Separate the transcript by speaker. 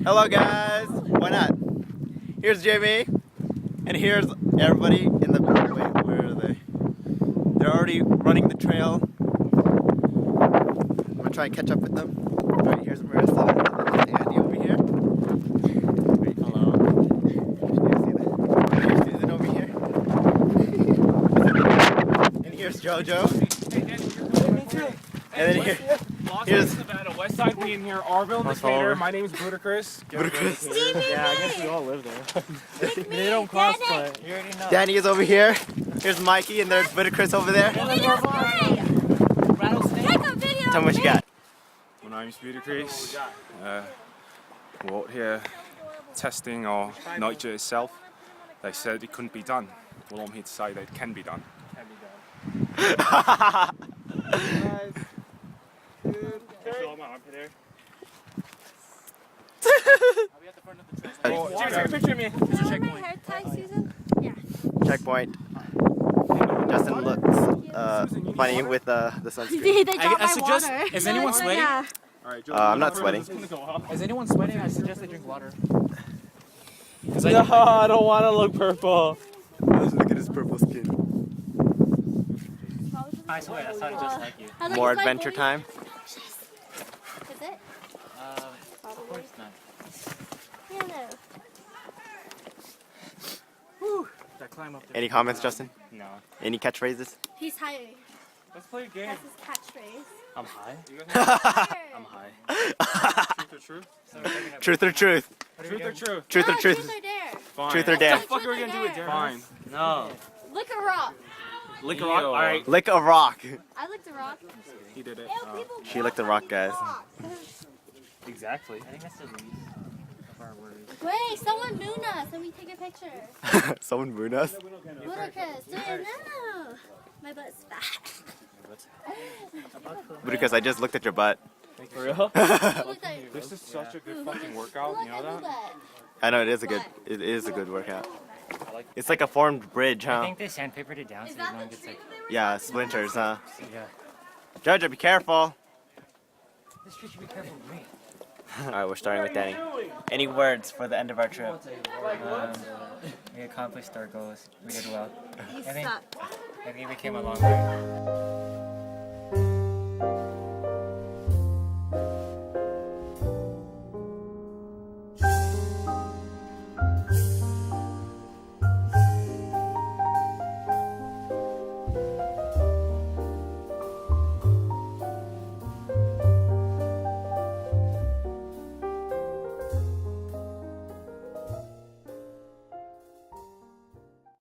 Speaker 1: Hello guys, why not? Here's Jamie, and here's everybody in the, wait, where are they? They're already running the trail. I'm gonna try and catch up with them. Alright, here's Marissa, and there's Andy over here. Wait, hello. Here's Susan over here. And here's Jojo. And then here's
Speaker 2: West Side being here, Arville, Decatur. My name is Budacris.
Speaker 3: Yeah, I guess we all live there.
Speaker 2: They don't cosplay.
Speaker 3: You already know.
Speaker 1: Danny is over here. Here's Mikey, and there's Chris over there.
Speaker 3: Rattlesnake.
Speaker 1: Tell me what you got.
Speaker 2: My name is Budacris. We're out here testing our nightshade itself. They said it couldn't be done. Well, I'm here to say that it can be done.
Speaker 3: Take a picture of me.
Speaker 1: Checkpoint. Justin looks funny with the sunscreen.
Speaker 3: I suggest, is anyone sweating?
Speaker 1: I'm not sweating.
Speaker 3: Is anyone sweating? I suggest they drink water.
Speaker 4: No, I don't want to look purple.
Speaker 1: Look at his purple skin.
Speaker 3: I swear, that sounded just like you.
Speaker 1: More adventure time.
Speaker 5: Is it?
Speaker 3: Of course not. That climb up there.
Speaker 1: Any comments, Justin?
Speaker 3: No.
Speaker 1: Any catchphrases?
Speaker 5: He's high.
Speaker 2: Let's play a game.
Speaker 5: That's his catchphrase.
Speaker 3: I'm high. I'm high.
Speaker 2: Truth or truth?
Speaker 1: Truth or truth?
Speaker 2: Truth or truth?
Speaker 1: Truth or
Speaker 5: No,
Speaker 1: truth?
Speaker 5: Truth or dare.
Speaker 2: Fine.
Speaker 1: Truth or dare?
Speaker 2: What the fuck are we gonna do with dare? Fine.
Speaker 3: No.
Speaker 5: Lick a rock.
Speaker 2: Lick a rock? Alright.
Speaker 1: Lick a rock.
Speaker 5: I licked a rock.
Speaker 2: He did it.
Speaker 1: She licked a rock, guys.
Speaker 2: Exactly.
Speaker 3: I think that's the least of our words.
Speaker 5: Wait, someone moon us and we take a picture.
Speaker 1: Someone moon us?
Speaker 5: Ludicrous, do it now. My butt's fat.
Speaker 1: Because I just looked at your butt.
Speaker 4: For real?
Speaker 2: This is such a good fucking workout, you know that?
Speaker 1: I know it is a good workout. It's like a formed bridge,
Speaker 3: I
Speaker 1: huh?
Speaker 3: think they sandpapered it down so no one gets like.
Speaker 1: Yeah, splinters, huh?
Speaker 3: Yeah.
Speaker 1: Jojo, be careful.
Speaker 3: This tree should be careful with me.
Speaker 1: Alright, we're starting with Danny. Any words for the end of our trip?
Speaker 3: We accomplished our goals. We did well.
Speaker 5: You
Speaker 3: I think
Speaker 5: suck.
Speaker 3: we came a long way.